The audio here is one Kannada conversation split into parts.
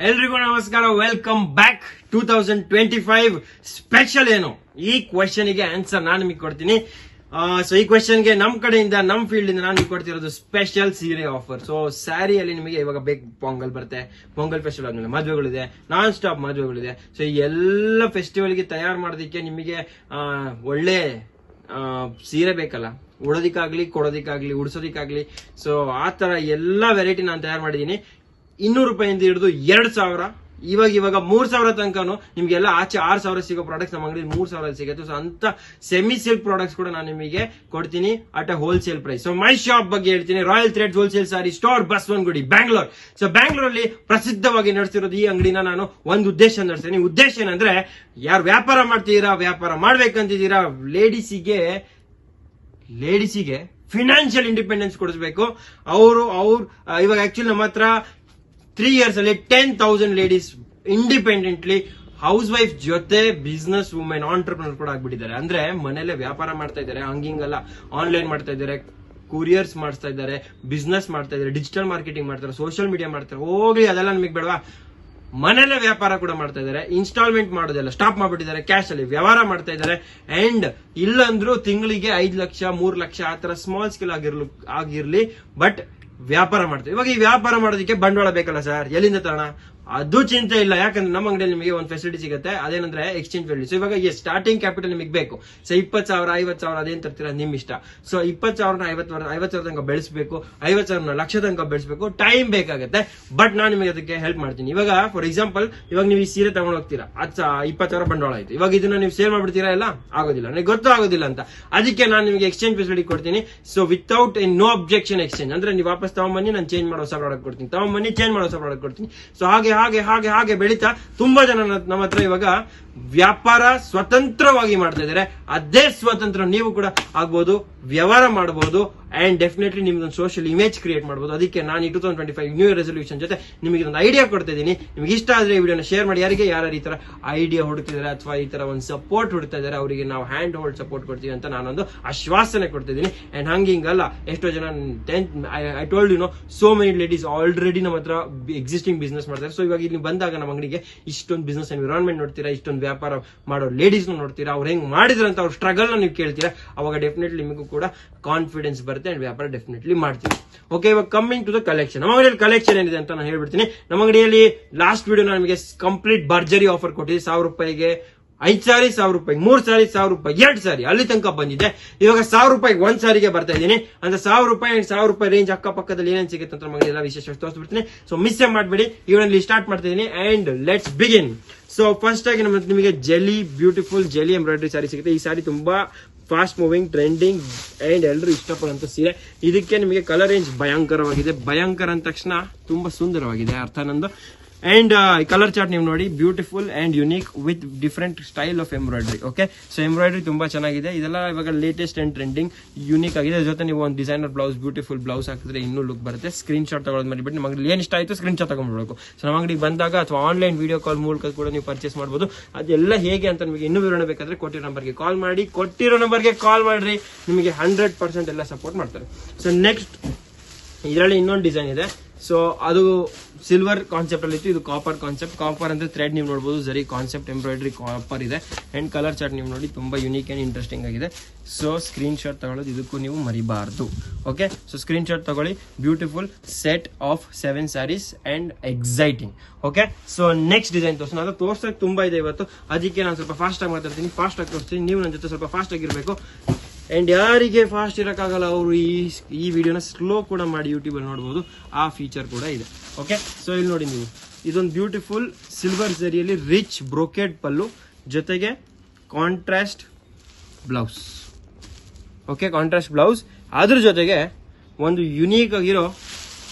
ಎಲ್ರಿಗೂ ನಮಸ್ಕಾರ, ವೆಲ್ಕಮ್ ಬ್ಯಾಕ್. 2025 ಸ್ಪೆಷಲ್ ಏನು, ಈ ಕ್ವೆಶನ್ ಗೆ ಆನ್ಸರ್ ನಾನು ನಿಮಗೆ ಕೊಡ್ತೀನಿ. ಸೊ ಈ ಕ್ವೆಶನ್ ಗೆ ನಮ್ ಕಡೆಯಿಂದ, ನಮ್ ಫೀಲ್ಡ್ ಇಂದ ನಾನು ಕೊಡ್ತಿರೋದು ಸ್ಪೆಷಲ್ ಸೀರೆ ಆಫರ್. ಸೊ ಸ್ಯಾರಿಯಲ್ಲಿ ನಿಮಗೆ ಇವಾಗ ಪೊಂಗಲ್ ಬರುತ್ತೆ, ಪೊಂಗಲ್ ಫೆಸ್ಟಿವಲ್ ಆದ್ಮೇಲೆ ಮದುವೆಗಳಿದೆ, ನಾನ್ ಸ್ಟಾಪ್ ಮದುವೆಗಳಿದೆ. ಸೊ ಈ ಎಲ್ಲ ಫೆಸ್ಟಿವಲ್ ಗೆ ತಯಾರು ಮಾಡೋದಕ್ಕೆ ನಿಮಗೆ ಒಳ್ಳೆ ಸೀರೆ ಬೇಕಲ್ಲ, ಉಡೋದಿಕ್ಕಾಗ್ಲಿ, ಕೊಡೋದಿಕ್ಕಾಗ್ಲಿ, ಉಡ್ಸೋದಿಕ್ಕಾಗ್ಲಿ. ಸೊ ಆ ತರ ಎಲ್ಲಾ ವೆರೈಟಿ ನಾನು ತಯಾರು ಮಾಡಿದೀನಿ. 200 ರೂಪಾಯಿಂದ ಹಿಡಿದು 2000, ಇವಾಗ 3000 ತನಕನು ನಿಮ್ಗೆಲ್ಲ ಆಚೆ 6000 ಸಿಗೋ ಪ್ರಾಡಕ್ಟ್ಸ್ ನಮ್ಮ ಅಂಗಡಿ 3000 ಸಿಗುತ್ತೆ. ಸೊ ಅಂತ ಸೆಮಿ ಸಿಲ್ಕ್ ಪ್ರಾಡಕ್ಟ್ಸ್ ಕೂಡ ನಾನು ನಿಮಗೆ ಕೊಡ್ತೀನಿ at a wholesale price. So my shop ಬಗ್ಗೆ ಹೇಳ್ತೀನಿ, Royal Threads wholesale sari store, Basavanagudi, Bangalore. So ಬ್ಯಾಂಗ್ಳೂರಲ್ಲಿ ಪ್ರಸಿದ್ಧವಾಗಿ ನಡೆಸಿರೋದು ಈ ಅಂಗಡಿನ ನಾನು ಒಂದು ಉದ್ದೇಶ ನಡೆಸ್ತೀನಿ. ಉದ್ದೇಶ ಏನಂದ್ರೆ, ಯಾರು ವ್ಯಾಪಾರ ಮಾಡ್ತಿದ್ದೀರಾ, ವ್ಯಾಪಾರ ಮಾಡ್ಬೇಕಂತಿದ್ದೀರಾ, ಲೇಡೀಸಿಗೆ ಫಿನಾನ್ಷಿಯಲ್ ಇಂಡಿಪೆಂಡೆನ್ಸ್ ಕೊಡಿಸ್ಬೇಕು. ಅವ್ರು ಇವಾಗ ಆಕ್ಚುಲಿ ನಮ್ಮ ಹತ್ರ 3 years ಅಲ್ಲಿ 10,000 ಲೇಡೀಸ್ ಇಂಡಿಪೆಂಡೆಂಟ್ಲಿ ಹೌಸ್ ವೈಫ್ ಜೊತೆ ಬಿಸ್ನೆಸ್ ವುಮೆನ್ ಆಂಟರ್ಪ್ರಿನರ್ ಕೂಡ ಆಗ್ಬಿಟ್ಟಿದ್ದಾರೆ. ಅಂದ್ರೆ ಮನೇಲೆ ವ್ಯಾಪಾರ ಮಾಡ್ತಾ ಇದ್ದಾರೆ, ಹಂಗಿಂಗಲ್ಲ, ಆನ್ಲೈನ್ ಮಾಡ್ತಾ ಇದ್ದಾರೆ, ಕೊರಿಯರ್ಸ್ ಮಾಡ್ತಾ ಇದ್ದಾರೆ, ಬಿಸ್ನೆಸ್ ಮಾಡ್ತಾ ಇದ್ದಾರೆ, ಡಿಜಿಟಲ್ ಮಾರ್ಕೆಟಿಂಗ್ ಮಾಡ್ತಾರೆ, ಸೋಷಿಯಲ್ ಮೀಡಿಯಾ ಮಾಡ್ತಾರೆ. ಹೋಗ್ಲಿ, ಅದೆಲ್ಲ ನಮಗೆ ಬೇಡವಾ, ಮನೇಲೆ ವ್ಯಾಪಾರ ಕೂಡ ಮಾಡ್ತಾ ಇದ್ದಾರೆ. ಇನ್ಸ್ಟಾಲ್ಮೆಂಟ್ ಮಾಡೋದೆಲ್ಲ ಸ್ಟಾಪ್ ಮಾಡ್ಬಿಟ್ಟಿದ್ದಾರೆ, ಕ್ಯಾಶ್ ಅಲ್ಲಿ ವ್ಯವಹಾರ ಮಾಡ್ತಾ ಇದ್ದಾರೆ. ಅಂಡ್ ಇಲ್ಲಂದ್ರೂ ತಿಂಗಳಿಗೆ 5 ಲಕ್ಷ 3 ಲಕ್ಷ ಆತರ ಸ್ಮಾಲ್ ಸ್ಕೇಲ್ ಆಗಿರ್ಲಿ, ಬಟ್ ವ್ಯಾಪಾರ ಮಾಡ್ತೀವಿ. ಇವಾಗ ಈ ವ್ಯಾಪಾರ ಮಾಡೋದಕ್ಕೆ ಬಂಡವಾಳ ಬೇಕಲ್ಲ ಸರ್, ಎಲ್ಲಿಂದ ತರೋಣ? ಅದು ಚಿಂತೆ ಇಲ್ಲ, ಯಾಕಂದ್ರೆ ನಮ್ಮ ಅಂಗಡಿಯಲ್ಲಿ ನಿಮಗೆ ಒಂದು ಫೆಸಿಲಿಟಿ ಸಿಗುತ್ತೆ, ಅದೇನಂದ್ರೆ ಎಕ್ಸ್ಚೇಂಜ್ ಫೆಸಿಲಿಟಿ. ಸೊ ಇವಾಗ ಸ್ಟಾರ್ಟಿಂಗ್ ಕ್ಯಾಪಿಟಲ್ ನಿಮಗೆ ಬೇಕು. ಸೊ 20,000 50,000 ಅದೇನ್ ತರ್ತೀರಾ ನಿಮ್ ಇಷ್ಟ. ಸೊ 20,000 50,000 ತನಕ ಬೆಳೆಸಬೇಕು, 50,000 ಲಕ್ಷ ತನಕ ಬೆಳೆಸಬೇಕು, ಟೈಮ್ ಬೇಕಾಗುತ್ತೆ. ಬಟ್ ನಾನು ನಿಮಗೆ ಅದಕ್ಕೆ ಹೆಲ್ಪ್ ಮಾಡ್ತೀನಿ. ಇವಾಗ ಫಾರ್ ಎಕ್ಸಾಂಪಲ್, ಇವಾಗ ನೀವು ಈ ಸೀರೆ ತಗೊಂಡು ಹೋಗ್ತೀರಾ, 20,000 ಬಂಡವಾಳ ಆಯ್ತು. ಇವಾಗ ಇದನ್ನ ನೀವು ಸೇಲ್ ಮಾಡ್ಬಿಡ್ತೀರಾ? ಇಲ್ಲ, ಆಗೋದಿಲ್ಲ, ನನಗೆ ಗೊತ್ತು ಆಗೋದಿಲ್ಲ ಅಂತ. ಅದಕ್ಕೆ ನಾನು ನಿಮಗೆ ಎಕ್ಸ್ಚೇಂಜ್ ಫೆಸಿಲಿಟಿ ಕೊಡ್ತೀನಿ. So without no objection exchange, ಅಂದ್ರೆ ನೀವು ವಾಪಸ್ ತಗೊಂಬನ್ನಿ, ನಾನು ಚೇಂಜ್ ಮಾಡೋ ಹೊಸ ಪ್ರಾಡಕ್ಟ್ ಕೊಡ್ತೀನಿ, ತಗೊಂಬನ್ನಿ ಚೇಂಜ್ ಮಾಡೋ ಹೊಸ ಪ್ರಾಡಕ್ಟ್ ಕೊಡ್ತೀನಿ. ಸೊ ಹಾಗೆ ಬೆಳೀತಾ ತುಂಬಾ ಜನ ನಮ್ಮ ಹತ್ರ ಇವಾಗ ವ್ಯಾಪಾರ ಸ್ವತಂತ್ರವಾಗಿ ಮಾಡ್ತಾ ಇದ್ದಾರೆ. ಅದೇ ಸ್ವತಂತ್ರ ನೀವು ಕೂಡ ಆಗ್ಬಹುದು, ವ್ಯವಹಾರ ಮಾಡಬಹುದು, ಅಂಡ್ ಡೆಫಿನೆಟ್ಲಿ ನಿಮ್ದೊಂದು ಸೋಷಿಯಲ್ ಇಮೇಜ್ ಕ್ರಿಯೇಟ್ ಮಾಡಬಹುದು. ಅದಕ್ಕೆ ನಾನು ಈ 2025 ನ್ಯೂ ಇಯರ್ ರೆಸಲ್ಯೂಷನ್ ಜೊತೆ ನಿಮಗೆ ಒಂದು ಐಡಿಯಾ ಕೊಡ್ತಾ ಇದ್ದೀನಿ. ನಿಮಗೆ ಇಷ್ಟ ಆದ್ರೆ ಈ ವಿಡಿಯೋನ ಶೇರ್ ಮಾಡಿ. ಯಾರು ಈ ತರ ಐಡಿಯಾ ಹುಡುಕ್ತಿದ್ದಾರೆ ಅಥವಾ ಈ ತರ ಒಂದು ಸಪೋರ್ಟ್ ಹುಡುಕ್ತಾ ಇದ್ದಾರೆ, ಅವರಿಗೆ ನಾವು ಹ್ಯಾಂಡ್ ಹೋಲ್ಡ್ ಸಪೋರ್ಟ್ ಕೊಡ್ತೀವಿ ಅಂತ ನಾನೊಂದು ಆಶ್ವಾಸನೆ ಕೊಡ್ತಿದ್ದೀನಿ. ಅಂಡ್ ಹಂಗಿಂಗಲ್ಲ, ಎಷ್ಟೋ ಜನ I told you know, so many ladies already ನಮ್ಮ ಹತ್ರ ಎಕ್ಸಿಸ್ಟಿಂಗ್ ಬಿಸ್ನೆಸ್ ಮಾಡ್ತಾರೆ. ಸೊ ಇವಾಗ ಇಲ್ಲಿ ಬಂದಾಗ ನಮ್ಮ ಅಂಗಡಿಗೆ ಇಷ್ಟೊಂದು ಬಿಸ್ನೆಸ್ ಎನ್ವಿರಾನ್ಮೆಂಟ್ ನೋಡ್ತೀರಾ, ಇಷ್ಟೊಂದು ವ್ಯಾಪಾರ ಮಾಡೋ ಲೇಡೀಸ್ ನೋಡ್ತೀರಾ, ಅವ್ರು ಹೆಂಗ್ ಮಾಡಿದ್ರು ಅಂತ ಅವ್ರ ಸ್ಟ್ರಗಲ್ ನೀವು ಕೇಳ್ತೀರಾ. ಅವಾಗ ಡೆಫಿನೆಟ್ಲಿ ನಿಮಗೂ ಕೂಡ ಕಾನ್ಫಿಡೆನ್ಸ್ ಬರುತ್ತೆ ಅಂಡ್ ವ್ಯಾಪಾರ ಡೆಫಿನೆಟ್ಲಿ ಮಾಡ್ತೀವಿ. ಓಕೆ, ಇವಾಗ ಕಮ್ಮಿಂಗ್ ಟು ದ ಕಲೆಕ್ಷನ್. ನಮ್ಮ ಅಂಗಡಿಯಲ್ಲಿ ಕಲೆಕ್ಷನ್ ಏನಿದೆ ಅಂತ ನಾನು ಹೇಳ್ಬಿಡ್ತೀನಿ. ನಮ್ಮ ಅಂಗಡಿಯಲ್ಲಿ ಲಾಸ್ಟ್ ವಿಡಿಯೋ ನಿಮಗೆ ಕಂಪ್ಲೀಟ್ ಭರ್ಜರಿ ಆಫರ್ ಕೊಟ್ಟಿದ್ದೆ. 1000 ರೂಪಾಯಿಗೆ 5 ಸಾರಿ, 1000 ರೂಪಾಯಿ 3 ಸಾರಿ, 1000 ರೂಪಾಯಿ 2 ಸಾರಿ, ಅಲ್ಲಿ ತನಕ ಬಂದಿದೆ. ಇವಾಗ 1000 ರೂಪಾಯಿಗೆ 1 ಸಾರಿಗೆ ಬರ್ತಾ ಇದ್ದೀನಿ. ಅಂದ್ರೆ 1000 ರೂಪಾಯಿ ಅಂಡ್ 1000 ರೂಪಾಯಿ ರೇಂಜ್ ಅಕ್ಕಪಕ್ಕದಲ್ಲಿ ಏನೇನು ಸಿಗುತ್ತೆ ಅಂತ ನಮಗೆ ಎಲ್ಲ ವಿಶೇಷ ತೋರಿಸ್ಬಿಡ್ತೀನಿ. ಸೊ ಮಿಸ್ ಮಾಡಬೇಡಿ, ಇವನಲ್ಲಿ ಸ್ಟಾರ್ಟ್ ಮಾಡ್ತಾ ಇದ್ದೀನಿ and let's begin. So first ಆಗಿ ನಿಮಗೆ ಬ್ಯೂಟಿಫುಲ್ ಜೆಲಿ ಎಂಬ್ರಾಯ್ಡರಿ ಸಾರಿ ಸಿಗುತ್ತೆ. ಈ ಸಾರಿ ತುಂಬಾ ಫಾಸ್ಟ್ ಮೂವಿಂಗ್, ಟ್ರೆಂಡಿಂಗ್ ಅಂಡ್ ಎಲ್ಲರೂ ಇಷ್ಟಪಡುವಂತ ಸೀರೆ. ಇದಕ್ಕೆ ನಿಮಗೆ ಕಲರ್ ರೇಂಜ್ ಭಯಂಕರವಾಗಿದೆ. ಭಯಂಕರ ಅಂದ ತಕ್ಷಣ ತುಂಬಾ ಸುಂದರವಾಗಿದೆ, ಅರ್ಥ ನಂದು. ಅಂಡ್ ಕಲರ್ ಚಾರ್ಟ್ ನೀವು ನೋಡಿ, beautiful and unique with different style of embroidery. Okay, so embroidery ತುಂಬಾ ಚೆನ್ನಾಗಿದೆ. ಇದೆಲ್ಲ ಇವಾಗ ಲೇಟೆಸ್ಟ್ ಅಂಡ್ ಟ್ರೆಂಡಿಂಗ್, ಯುನೀಕ್ ಆಗಿದೆ. ಜೊತೆ ನೀವು ಒಂದು ಡಿಸೈನರ್ ಬ್ಲೌಸ್, ಬ್ಯೂಟಿಫುಲ್ ಬ್ಲೌಸ್ ಹಾಕಿದ್ರೆ ಇನ್ನೂ ಲುಕ್ ಬರುತ್ತೆ. ಸ್ಕ್ರೀನ್ ಶಾಟ್ ತಗೊಳ್ಳೋದು ಮಾಡಿಬಿಟ್ಟು ನಿಮ್ಮ ಅಂಗಡಿ ಏನ್ ಇಷ್ಟ ಆಯ್ತು ಸ್ಕ್ರೀನ್ ಶಾಟ್ ತಗೊಂಡ್ಬಿಡಬೇಕು. ಸೊ ನಮ್ಮ ಅಂಗಡಿಗೆ ಬಂದಾಗ ಅಥವಾ ಆನ್ಲೈನ್ ವಿಡಿಯೋ ಕಾಲ್ ಮೂಲಕ ಕೂಡ ನೀವು ಪರ್ಚೇಸ್ ಮಾಡಬಹುದು. ಅದೆಲ್ಲ ಹೇಗೆ ಅಂತ ನಿಮಗೆ ಇನ್ನೂ ವಿವರಣೆ ಬೇಕಾದ್ರೆ ಕೊಟ್ಟಿರೋ ನಂಬರ್ಗೆ ಕಾಲ್ ಮಾಡ್ರಿ, ನಿಮಗೆ 100% ಎಲ್ಲ ಸಪೋರ್ಟ್ ಮಾಡ್ತಾರೆ. ಸೊ ನೆಕ್ಸ್ಟ್ ಇದರಲ್ಲಿ ಇನ್ನೊಂದು ಡಿಸೈನ್ ಇದೆ. ಸೊ ಅದು ಸಿಲ್ವರ್ ಕಾನ್ಸೆಪ್ಟ್ ಅಲ್ಲಿ ಇತ್ತು, ಇದು ಕಾಪರ್ ಕಾನ್ಸೆಪ್ಟ್. ಕಾಪರ್ ಅಂದ್ರೆ ಥ್ರೆಡ್ ನೀವು ನೋಡಬಹುದು, ಜರಿ ಕಾನ್ಸೆಪ್ಟ್ ಎಂಬ್ರಾಯ್ಡ್ರಿ ಕಾಪರ್ ಇದೆ. ಅಂಡ್ ಕಲರ್ ಚಾರ್ಟ್ ನೀವು ನೋಡಿ, ತುಂಬಾ ಯುನೀಕ್ ಅಂಡ್ ಇಂಟ್ರೆಸ್ಟಿಂಗ್ ಆಗಿದೆ. ಸೊ ಸ್ಕ್ರೀನ್ ಶಾಟ್ ತಗೊಳ್ಳೋದು ಇದಕ್ಕೂ ನೀವು ಮರಿಬಾರ್ದು. ಓಕೆ, ಸೊ ಸ್ಕ್ರೀನ್ ಶಾಟ್ ತಗೊಳ್ಳಿ. Beautiful set of 7 saris and exciting. Okay, so next design ತೋರಿಸೋಣ. ಅದು ತೋರ್ಸೋಕೆ ತುಂಬಾ ಇದೆ ಇವತ್ತು, ಅದಕ್ಕೆ ನಾನು ಸ್ವಲ್ಪ ಫಾಸ್ಟ್ ಆಗಿ ಮಾತಾಡ್ತೀನಿ, ಫಾಸ್ಟ್ ಆಗಿ ತೋರಿಸ್ತೀನಿ. ನೀವು ನನ್ನ ಜೊತೆ ಸ್ವಲ್ಪ ಫಾಸ್ಟ್ ಆಗಿರ್ಬೇಕು. ಅಂಡ್ ಯಾರಿಗೆ ಫಾಸ್ಟ್ ಇರಕ್ಕಾಗಲ್ಲ ಅವರು ಈ ವಿಡಿಯೋನ ಸ್ಲೋ ಕೂಡ ಮಾಡಿ ಯೂಟ್ಯೂಬ್ ಅಲ್ಲಿ ನೋಡಬಹುದು, ಆ ಫೀಚರ್ ಕೂಡ ಇದೆ. ಓಕೆ, ಸೊ ಇಲ್ಲಿ ನೋಡಿ ನೀವು, ಇದೊಂದು ಬ್ಯೂಟಿಫುಲ್ ಸಿಲ್ವರ್ ಜರಿಯಲ್ಲಿ ರಿಚ್ ಬ್ರೋಕೆಡ್ ಪಲ್ಲು, ಜೊತೆಗೆ contrast blouse. Okay, contrast blouse, ಅದ್ರ ಜೊತೆಗೆ ಒಂದು ಯುನೀಕ್ ಆಗಿರೋ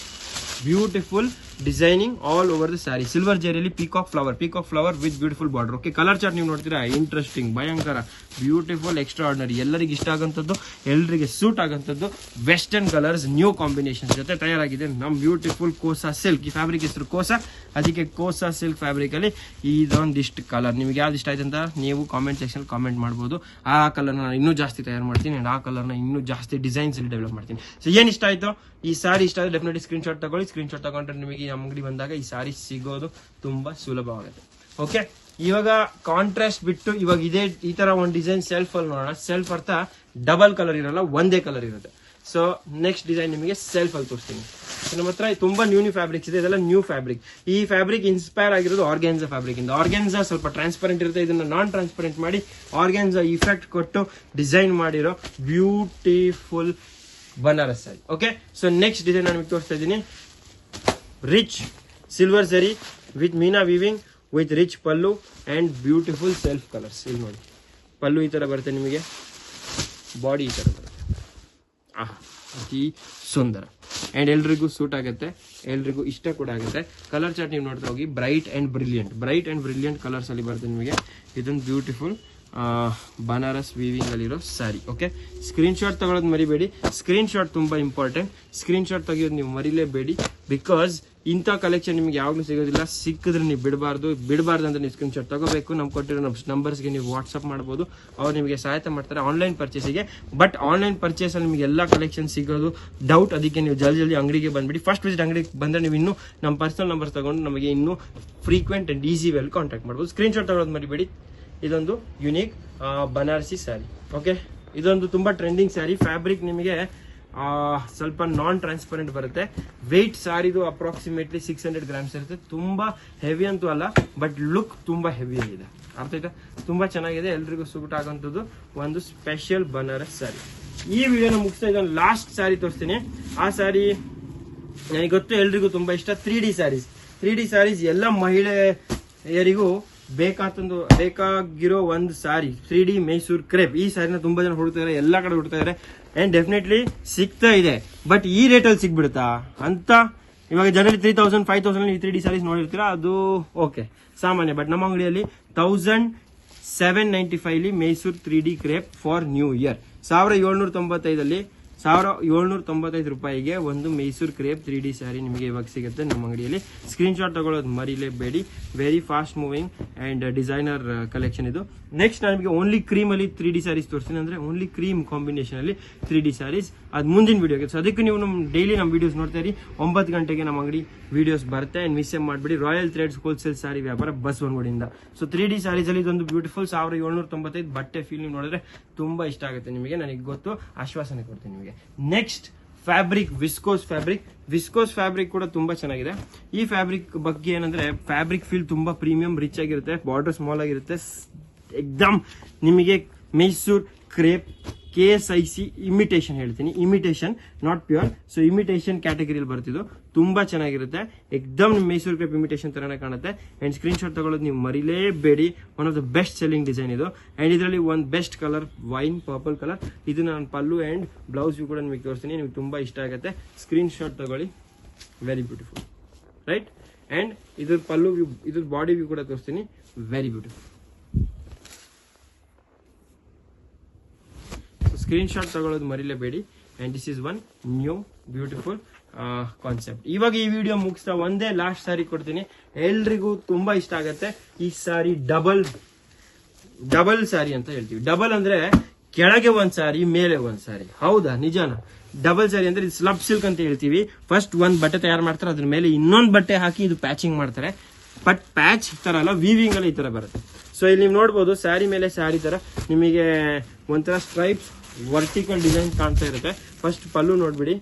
beautiful designing all over the sari. Silver ಜರಿಯಲ್ಲಿ peacock flower with beautiful border. Okay, colour chart ನೀವು ನೋಡ್ತೀರಾ, ಇಂಟ್ರೆಸ್ಟಿಂಗ್, ಭಯಂಕರ, ಬ್ಯೂಟಿಫುಲ್, ಎಕ್ಸ್ಟ್ರಾ ಆರ್ಡಿನರಿ, ಎಲ್ಲರಿಗೆ ಇಷ್ಟ ಆಗಂತದ್ದು, ಎಲ್ಲರಿಗೆ ಸೂಟ್ ಆಗಂತದ್ದು ವೆಸ್ಟರ್ನ್ ಕಲರ್ಸ್, ನ್ಯೂ ಕಾಂಬಿನೇಷನ್ ಜೊತೆ ತಯಾರಾಗಿದೆ ನಮ್ಮ ಬ್ಯೂಟಿಫುಲ್ ಕೋಸಾ ಸಿಲ್ಕ್. ಈ ಫ್ಯಾಬ್ರಿಕ್ ಹೆಸರು ಕೋಸಾ, ಅದಕ್ಕೆ ಕೋಸಾ ಸಿಲ್ಕ್ ಫ್ಯಾಬ್ರಿಕ್ ಅಲ್ಲಿ ಇದೊಂದಿಷ್ಟು ಕಲರ್ ನಿಮಗೆ ಯಾವ್ದು ಇಷ್ಟ ಆಯ್ತು ಅಂತ ನೀವು ಕಾಮೆಂಟ್ ಸೆಕ್ಷನ್ ಕಾಮೆಂಟ್ ಮಾಡಬಹುದು. ಆ ಕಲರ್ನ ನಾನು ಇನ್ನೂ ಜಾಸ್ತಿ ತಯಾರು ಮಾಡ್ತೀನಿ ಅಂಡ್ ಆ ಕಲರ್ನ ಇನ್ನೂ ಜಾಸ್ತಿ ಡಿಸೈನ್ಸ್ ಅಲ್ಲಿ ಡೆವಲಪ್ ಮಾಡ್ತೀನಿ. ಸೊ ಏನ್ ಇಷ್ಟ ಆಯ್ತು, ಈ ಸಾರಿ ಇಷ್ಟ ಆದ್ರೆ ಡೆಫಿನೆಟ್ಲಿ ಸ್ಕ್ರೀನ್ ಶಾಟ್ ತಗೊಳ್ಳಿ. ಸ್ಕ್ರೀನ್ ಶಾಟ್ ತಗೊಂಡ್ರೆ ನಿಮಗೆ ಆಗಿ ನಮ್ಮ ಅಂಗಡಿ ಬಂದಾಗ ಈ ಸಾರಿ ಸಿಗೋದು ತುಂಬಾ ಸುಲಭವಾಗುತ್ತೆ. ಓಕೆ, ಇವಾಗ ಕಾಂಟ್ರಾಸ್ಟ್ ಬಿಟ್ಟು ಇವಾಗ ಈ ತರ ಒಂದು ಡಿಸೈನ್ ಸೆಲ್ಫ್ ಅಲ್ಲಿ ನೋಡೋಣ. ಸೆಲ್ಫ್ ಅರ್ಥ ಡಬಲ್ ಕಲರ್ ಇರಲ್ಲ, ಒಂದೇ ಕಲರ್ ಇರುತ್ತೆ. ಸೊ ನೆಕ್ಸ್ಟ್ ಡಿಸೈನ್ ನಿಮಗೆ ಸೆಲ್ಫ್ ಅಲ್ಲಿ ತೋರಿಸ್ತೀನಿ. ನಮ್ಮ ಹತ್ರ ತುಂಬಾ ನ್ಯೂ ಫ್ಯಾಬ್ರಿಕ್ಸ್ ಇದೆ, ಇದೆಲ್ಲ ನ್ಯೂ ಫ್ಯಾಬ್ರಿಕ್. ಈ ಫ್ಯಾಬ್ರಿಕ್ ಇನ್ಸ್ಪೈರ್ ಆಗಿರೋದು ಆರ್ಗ್ಯಾನ್ಸಾ ಫ್ಯಾಬ್ರಿಕ್ ಇಂದ. ಆರ್ಗ್ಯಾನ್ಸಾ ಸ್ವಲ್ಪ ಟ್ರಾನ್ಸ್ಪರೆಂಟ್ ಇರುತ್ತೆ, ಇದನ್ನ ನಾನ್ ಟ್ರಾನ್ಸ್ಪರೆಂಟ್ ಮಾಡಿ ಆರ್ಗ್ಯಾನ್ಸಾ ಇಫೆಕ್ಟ್ ಕೊಟ್ಟು ಡಿಸೈನ್ ಮಾಡಿರೋ ಬ್ಯೂಟಿಫುಲ್ ಬನಾರಸ್ ಸಾರಿ. ಓಕೆ, ಸೊ ನೆಕ್ಸ್ಟ್ ಡಿಸೈನ್ ನಾನು ನಿಮಗೆ ತೋರಿಸ್ತಾ ಇದ್ದೀನಿ. ರಿಚ್ ಸಿಲ್ವರ್ ಸರಿ with Meena weaving with rich pallu and beautiful self colours. ಇಲ್ಲಿ ನೋಡಿ, ಪಲ್ಲು ಈ ತರ ಬರುತ್ತೆ ನಿಮಗೆ, ಬಾಡಿ ಈ ತರ ಬರುತ್ತೆ. ಅತಿ ಸುಂದರ ಅಂಡ್ ಎಲ್ರಿಗೂ ಸೂಟ್ ಆಗುತ್ತೆ, ಎಲ್ರಿಗೂ ಇಷ್ಟ ಕೂಡ ಆಗುತ್ತೆ. ಕಲರ್ ಚಾರ್ಟ್ ನೀವು ನೋಡ್ತಾ ಹೋಗಿ, ಬ್ರೈಟ್ ಅಂಡ್ ಬ್ರಿಲಿಯಂಟ್ ಕಲರ್ಸ್ ಅಲ್ಲಿ ಬರುತ್ತೆ ನಿಮಗೆ. ಇದೊಂದು ಬ್ಯೂಟಿಫುಲ್ ಬನಾರಸ್ ವೀವಿಂಗ್ ಅಲ್ಲಿರೋ ಸ್ಯಾರಿ. ಓಕೆ, ಸ್ಕ್ರೀನ್ ಶಾಟ್ ತಗೊಳ್ಳೋದು ಮರಿಬೇಡಿ, ಸ್ಕ್ರೀನ್ ಶಾಟ್ ತುಂಬಾ ಇಂಪಾರ್ಟೆಂಟ್. ಸ್ಕ್ರೀನ್ ಶಾಟ್ ತೆಗೆಯೋದು ನೀವು ಮರಿಲೇಬೇಡಿ, ಬಿಕಾಸ್ ಇಂಥ ಕಲೆಕ್ಷನ್ ನಿಮ್ಗೆ ಯಾವಾಗಲೂ ಸಿಗೋದಿಲ್ಲ. ಸಿಕ್ಕಿದ್ರೆ ನೀವು ಬಿಡಬಾರ್ದು ಅಂದ್ರೆ ನೀವು ಸ್ಕ್ರೀನ್ ಶಾಟ್ ತಗೋಬೇಕು. ನಮ್ಗೆ ಕೊಟ್ಟಿರೋ ನಂಬರ್ಸ್ಗೆ ನೀವು ವಾಟ್ಸ್ಆಪ್ ಮಾಡ್ಬೋದು, ಅವ್ರು ನಿಮಗೆ ಸಹಾಯ ಮಾಡ್ತಾರೆ ಆನ್ಲೈನ್ ಪರ್ಚೇಸಿಗೆ. ಬಟ್ ಆನ್ಲೈನ್ ಪರ್ಚೇಸ್ ಅಲ್ಲಿ ನಿಮಗೆ ಎಲ್ಲ ಕಲೆಕ್ಷನ್ ಸಿಗೋದು ಡೌಟ್, ಅದಕ್ಕೆ ನೀವು ಜಲ್ದಿ ಅಂಗಡಿಗೆ ಬಂದ್ಬಿಡಿ. ಫಸ್ಟ್ ವಿಸಿಟ್ ಅಂಗಡಿಗೆ ಬಂದ್ರೆ ನೀವು ಇನ್ನೂ ನಮ್ಮ ಪರ್ಸನಲ್ ನಂಬರ್ಸ್ ತಗೊಂಡು ನಮಗೆ ಇನ್ನೂ ಫ್ರೀಕ್ವೆಂಟ್ ಅಂಡ್ ಈಸಿ ವೇಲ್ ಕಾಂಟ್ಯಾಕ್ಟ್ ಮಾಡ್ಬೋದು. ಸ್ಕ್ರೀನ್ ಶಾಟ್ ತಗೊಳ್ಳೋದು ಮರಿಬೇಡಿ. ಇದೊಂದು ಯುನೀಕ್ ಬನಾರಸಿ ಸ್ಯಾರಿ. ಓಕೆ, ಇದೊಂದು ತುಂಬಾ ಟ್ರೆಂಡಿಂಗ್ ಸ್ಯಾರಿ. ಫ್ಯಾಬ್ರಿಕ್ ನಿಮಗೆ ಸ್ವಲ್ಪ ನಾನ್ ಟ್ರಾನ್ಸ್ಪರೆಂಟ್ ಬರುತ್ತೆ. ವೆಯ್ಟ್ ಸಾರಿದು ಅಪ್ರಾಕ್ಸಿಮೇಟ್ಲಿ 600 ಗ್ರಾಮ್ಸ್ ಇರುತ್ತೆ. ತುಂಬಾ ಹೆವಿ ಅಂತೂ ಅಲ್ಲ, ಬಟ್ ಲುಕ್ ತುಂಬಾ ಹೆವಿ ಆಗಿದೆ. ಅರ್ಥ ಆಯ್ತಾ? ತುಂಬಾ ಚೆನ್ನಾಗಿದೆ, ಎಲ್ರಿಗೂ ಸೂಟ್ ಆಗುವಂಥದ್ದು ಒಂದು ಸ್ಪೆಷಲ್ ಬನಾರಸ್ ಸ್ಯಾರಿ. ಈ ವಿಡಿಯೋನ ಮುಗಿಸ್ತಾ ಇದೊಂದು ಲಾಸ್ಟ್ ಸ್ಯಾರಿ ತೋರಿಸ್ತೀನಿ. ಆ ಸ್ಯಾರಿ ನನಗೆ ಗೊತ್ತು ಎಲ್ರಿಗೂ ತುಂಬಾ ಇಷ್ಟ. 3D ಸ್ಯಾರೀಸ್ ಎಲ್ಲ ಮಹಿಳೆಯರಿಗೂ ಬೇಕಾಗಿರೋ ಒಂದು ಸಾರಿ. 3D Mysore crepe. ಈ ಸಾರಿನ ತುಂಬಾ ಜನ ಹುಡುಕ್ತಾ ಇದ್ದಾರೆ, ಎಲ್ಲಾ ಕಡೆ ಹುಡುಕ್ತಾ ಇದ್ದಾರೆ ಅಂಡ್ ಡೆಫಿನೆಟ್ಲಿ ಸಿಗ್ತಾ ಇದೆ. ಬಟ್ ಈ ರೇಟಲ್ಲಿ ಸಿಗ್ಬಿಡುತ್ತಾ ಅಂತ ಇವಾಗ ಜನರಲಿ 3000 5000 ಈ 3D ಸ್ಯಾರೀಸ್ ನೋಡಿರ್ತೀರಾ, ಅದು ಓಕೆ ಸಾಮಾನ್ಯ. ಬಟ್ ನಮ್ಮ ಅಂಗಡಿಯಲ್ಲಿ 1795 Mysore 3D crepe for new year. 1795 ರೂಪಾಯಿಗೆ ಒಂದು ಮೈಸೂರ್ ಕ್ರೇಪ್ 3D ಸ್ಯಾರಿ ನಿಮಗೆ ಇವಾಗ ಸಿಗುತ್ತೆ ನಮ್ಮ ಅಂಗಡಿಯಲ್ಲಿ. ಸ್ಕ್ರೀನ್ ಶಾಟ್ ತಗೊಳ್ಳೋದು ಮರಿಲೇಬೇಡಿ. Very fast moving and designer collection ಇದು. ನೆಕ್ಸ್ಟ್ ನಾನು ನಿಮಗೆ ಓನ್ಲಿ ಕ್ರೀಮ್ ಅಲ್ಲಿ 3D ಸ್ಯಾರೀಸ್ ತೋರಿಸ್ತೀನಿ, ಅಂದ್ರೆ ಓನ್ಲಿ ಕ್ರೀಮ್ ಕಾಂಬಿನೇಷನ್ ಅಲ್ಲಿ 3D ಸ್ಯಾರೀಸ್. ಅದು ಮುಂದಿನ ವಿಡಿಯೋಗೆ. ಸೊ ಅದಕ್ಕೆ ನೀವು ಡೈಲಿ ನಮ್ಮ ವಿಡಿಯೋಸ್ ನೋಡ್ತಾ ಇರಿ. 9 ಗಂಟೆಗೆ ನಮ್ಮ ಅಂಗಡಿ ವಿಡಿಯೋಸ್ ಬರುತ್ತೆ ಅಂಡ್ ಮಿಸ್ ಮಾಡಬೇಡಿ. ರಾಯಲ್ ಥ್ರೆಡ್ಸ್ ಹೋಲ್ಸೇಲ್ ಸ್ಯಾರಿ ವ್ಯಾಪಾರ ಬಸವನಗುಡಿಯಿಂದ. ಸೊ 3D ಸ್ಯಾರೀಸ್ ಅಲ್ಲಿ ಇದೊಂದು ಬ್ಯೂಟಿಫುಲ್ 1795 ಬಟ್ಟೆ ಫೀಲ್ ನೀವು ನೋಡಿದ್ರೆ ತುಂಬಾ ಇಷ್ಟ ಆಗುತ್ತೆ ನಿಮಗೆ, ನನಗೆ ಗೊತ್ತು, ಆಶ್ವಾಸನೆ ಕೊಡ್ತೀನಿ ನಿಮಗೆ. ನೆಕ್ಸ್ಟ್ ಫ್ಯಾಬ್ರಿಕ್ ವಿಸ್ಕೋಸ್ ಫ್ಯಾಬ್ರಿಕ್ ಕೂಡ ತುಂಬಾ ಚೆನ್ನಾಗಿದೆ. ಈ ಫ್ಯಾಬ್ರಿಕ್ ಬಗ್ಗೆ ಏನಂದ್ರೆ ಫ್ಯಾಬ್ರಿಕ್ ಫೀಲ್ ತುಂಬಾ ಪ್ರೀಮಿಯಂ ರಿಚ್ ಆಗಿರುತ್ತೆ, ಬಾರ್ಡರ್ ಸ್ಮಾಲ್ ಆಗಿರುತ್ತೆ. ಎಕ್ದಮ್ ನಿಮಗೆ ಮೈಸೂರ್ ಕ್ರೇಪ್ KSIC ಇಮಿಟೇಷನ್ ಹೇಳ್ತೀನಿ, imitation not pure. So imitation ಕ್ಯಾಟಗರಿಯಲ್ಲಿ ಬರ್ತಿದ್ದು ತುಂಬಾ ಚೆನ್ನಾಗಿರುತ್ತೆ. ಎಕ್ದಮ್ ಮೈಸೂರ್ ಕ್ರೇಪ್ ಇಮಿಟೇಷನ್ ತರನೇ ಕಾಣುತ್ತೆ. ಅಂಡ್ ಸ್ಕ್ರೀನ್ ಶಾಟ್ ತಗೊಳ್ಳೋದು ನೀವು ಮರಿಲೇಬೇಡಿ. One of the best selling design ಇದು. ಅಂಡ್ ಇದರಲ್ಲಿ ಒಂದು best colour wine purple colour. ಇದು ನಾನು ಪಲ್ಲು ಅಂಡ್ ಬ್ಲೌಸ್ ಕೂಡ ನಿಮಗೆ ತೋರಿಸ್ತೀನಿ, ನಿಮಗೆ ತುಂಬಾ ಇಷ್ಟ ಆಗುತ್ತೆ. ಸ್ಕ್ರೀನ್ ಶಾಟ್ ತಗೊಳ್ಳಿ, ವೆರಿ ಬ್ಯೂಟಿಫುಲ್ ರೈಟ್. ಅಂಡ್ ಇದ್ರ ಪಲ್ಲು ವ್ಯೂ, ಇದ್ರ ಬಾಡಿ ವ್ಯೂ ಕೂಡ ತೋರಿಸ್ತೀನಿ, ವೆರಿ ಬ್ಯೂಟಿಫುಲ್. ಸ್ಕ್ರೀನ್ ಶಾಟ್ ತಗೊಳ್ಳೋದು ಮರಿಲೇಬೇಡಿ. And this is one new beautiful concept. ಇವಾಗ ಈ ವಿಡಿಯೋ ಮುಗಿಸ್ತಾ ಒಂದೇ ಲಾಸ್ಟ್ ಸಾರಿ ಕೊಡ್ತೀನಿ, ಎಲ್ರಿಗೂ ತುಂಬಾ ಇಷ್ಟ ಆಗತ್ತೆ. ಈ ಸಾರಿ ಡಬಲ್ ಸಾರಿ ಅಂತ ಹೇಳ್ತೀವಿ. ಡಬಲ್ ಅಂದ್ರೆ ಕೆಳಗೆ ಒಂದ್ ಸಾರಿ, ಮೇಲೆ ಒಂದ್ ಸಾರಿ. ಹೌದಾ, ನಿಜಾನ? ಡಬಲ್ ಸಾರಿ ಅಂದ್ರೆ ಇದು ಸ್ಲಬ್ ಸಿಲ್ಕ್ ಅಂತ ಹೇಳ್ತೀವಿ. ಫಸ್ಟ್ ಒಂದ್ ಬಟ್ಟೆ ತಯಾರು ಮಾಡ್ತಾರೆ, ಅದ್ರ ಮೇಲೆ ಇನ್ನೊಂದು ಬಟ್ಟೆ ಹಾಕಿ ಇದು ಪ್ಯಾಚಿಂಗ್ ಮಾಡ್ತಾರೆ. ಬಟ್ ಪ್ಯಾಚ್ ತರ ಅಲ್ಲ, ವೀವಿಂಗ್ ಅಲ್ಲಿ ಈ ತರ ಬರುತ್ತೆ. ಸೊ ಇಲ್ಲಿ ನೀವು ನೋಡ್ಬೋದು, ಸ್ಯಾರಿ ಮೇಲೆ ಸ್ಯಾರಿ ತರ ನಿಮಗೆ ಒಂಥರ ಸ್ಟ್ರೈಪ್ಸ್ ವರ್ಟಿಕಲ್ ಡಿಸೈನ್ ಕಾಣ್ತಾ ಇರುತ್ತೆ. ಫಸ್ಟ್ ಪಲ್ಲು ನೋಡ್ಬಿಡಿ,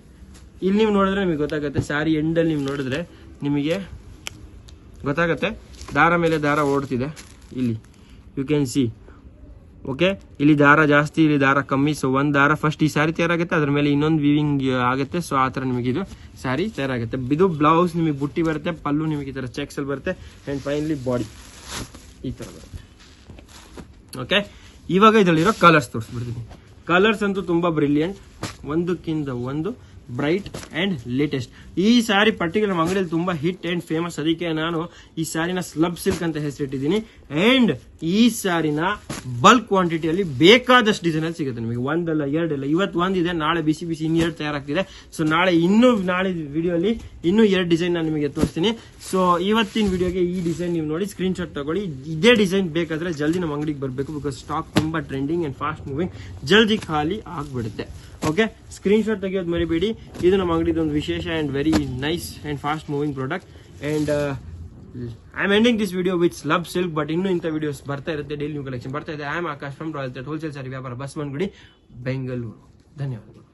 ಇಲ್ಲಿ ನೀವು ನೋಡಿದ್ರೆ ನಿಮಗೆ ಗೊತ್ತಾಗುತ್ತೆ. ಸ್ಯಾರಿ ಎಂಡಲ್ಲಿ ನೀವು ನೋಡಿದ್ರೆ ನಿಮಗೆ ಗೊತ್ತಾಗುತ್ತೆ, ದಾರ ಮೇಲೆ ದಾರ ಓಡ್ತಿದೆ. ಇಲ್ಲಿ ಯು ಕ್ಯಾನ್ ಸಿ. ಓಕೆ, ಇಲ್ಲಿ ದಾರ ಜಾಸ್ತಿ, ಇಲ್ಲಿ ದಾರ ಕಮ್ಮಿ. ಸೊ ಒಂದ್ ದಾರ ಫಸ್ಟ್ ಈ ಸ್ಯಾರಿ ತಯಾರಾಗುತ್ತೆ, ಅದ್ರ ಮೇಲೆ ಇನ್ನೊಂದು ವೀವಿಂಗ್ ಆಗುತ್ತೆ. ಸೊ ಆ ತರ ನಿಮಗೆ ಇದು ಸ್ಯಾರಿ ತಯಾರಾಗುತ್ತೆ. ಇದು ಬ್ಲೌಸ್ ನಿಮಗೆ ಬುಟ್ಟಿ ಬರುತ್ತೆ, ಪಲ್ಲು ನಿಮಗೆ ಈ ತರ ಚೆಕ್ಸ್ ಅಲ್ಲಿ ಬರುತ್ತೆ ಅಂಡ್ ಫೈನಲಿ ಬಾಡಿ ಈ ತರ ಬರುತ್ತೆ. ಓಕೆ, ಇವಾಗ ಇದರಲ್ಲಿರೋ ಕಲರ್ಸ್ ತೋರಿಸ್ಬಿಡ್ತೀನಿ. ಕಲರ್ಸ್ ಅಂತೂ ತುಂಬಾ ಬ್ರಿಲಿಯಂಟ್, ಒಂದಕ್ಕಿಂತ ಒಂದು ಬ್ರೈಟ್ ಅಂಡ್ ಲೇಟೆಸ್ಟ್. ಈ ಸ್ಯಾರಿ ಪರ್ಟಿಕ್ಯುಲರ್ ಅಂಗಡಿಯಲ್ಲಿ ತುಂಬಾ ಹಿಟ್ ಅಂಡ್ ಫೇಮಸ್. ಅದಕ್ಕೆ ನಾನು ಈ ಸ್ಯಾರಿನ ಸ್ಲಬ್ ಸಿಲ್ಕ್ ಅಂತ ಹೆಸರಿಟ್ಟಿದ್ದೀನಿ. ಅಂಡ್ ಈ ಸ್ಯಾರಿನ ಬಲ್ಕ್ ಕ್ವಾಂಟಿಟಿಯಲ್ಲಿ ಬೇಕಾದಷ್ಟು ಡಿಸೈನ್ ಅಲ್ಲಿ ಸಿಗುತ್ತೆ ನಿಮಗೆ. ಒಂದಲ್ಲ ಎರಡಲ್ಲ, ಇವತ್ತು ಒಂದಿದೆ, ನಾಳೆ ಬಿಸಿ ಇನ್ನೆರಡು ತಯಾರಾಗ್ತಿದೆ. ಸೊ ನಾಳೆ ವಿಡಿಯೋಲಿ ಇನ್ನೂ 2 ಡಿಸೈನ್ ನಾನು ನಿಮಗೆ ತೋರಿಸ್ತೀನಿ. ಸೊ ಇವತ್ತಿನ ವಿಡಿಯೋಗೆ ಈ ಡಿಸೈನ್ ನೀವು ನೋಡಿ ಸ್ಕ್ರೀನ್ ಶಾಟ್ ತಗೊಳ್ಳಿ. ಇದೇ ಡಿಸೈನ್ ಬೇಕಾದ್ರೆ ಜಲ್ದಿ ನಮ್ಮ ಅಂಗಡಿಗೆ ಬರಬೇಕು, ಬಿಕಾಸ್ ಸ್ಟಾಕ್ ತುಂಬಾ ಟ್ರೆಂಡಿಂಗ್ ಅಂಡ್ ಫಾಸ್ಟ್ ಮೂವಿಂಗ್, ಜಲ್ದಿ ಖಾಲಿ ಆಗ್ಬಿಡುತ್ತೆ. ಓಕೆ, ಸ್ಕ್ರೀನ್ ಶಾಟ್ ತೆಗೆಯೋದು ಮರಿಬೇಡಿ. ಇದು ನಮ್ಮ ಅಂಗಡಿದ ಒಂದು ವಿಶೇಷ and very nice and fast moving product. And I am ending this video with love silk. But ಇನ್ನೂ ಇಂಥ ವಿಡಿಯೋಸ್ ಬರ್ತಾ ಇರುತ್ತೆ, ಡೈಲಿ ನ್ಯೂ ಕಲೆಕ್ಷನ್ ಬರ್ತಾ ಇದೆ. I am Akash from royal wholesale sari ವ್ಯಾಪಾರ, ಬಸವನಗುಡಿ, ಬೆಂಗಳೂರು. ಧನ್ಯವಾದಗಳು.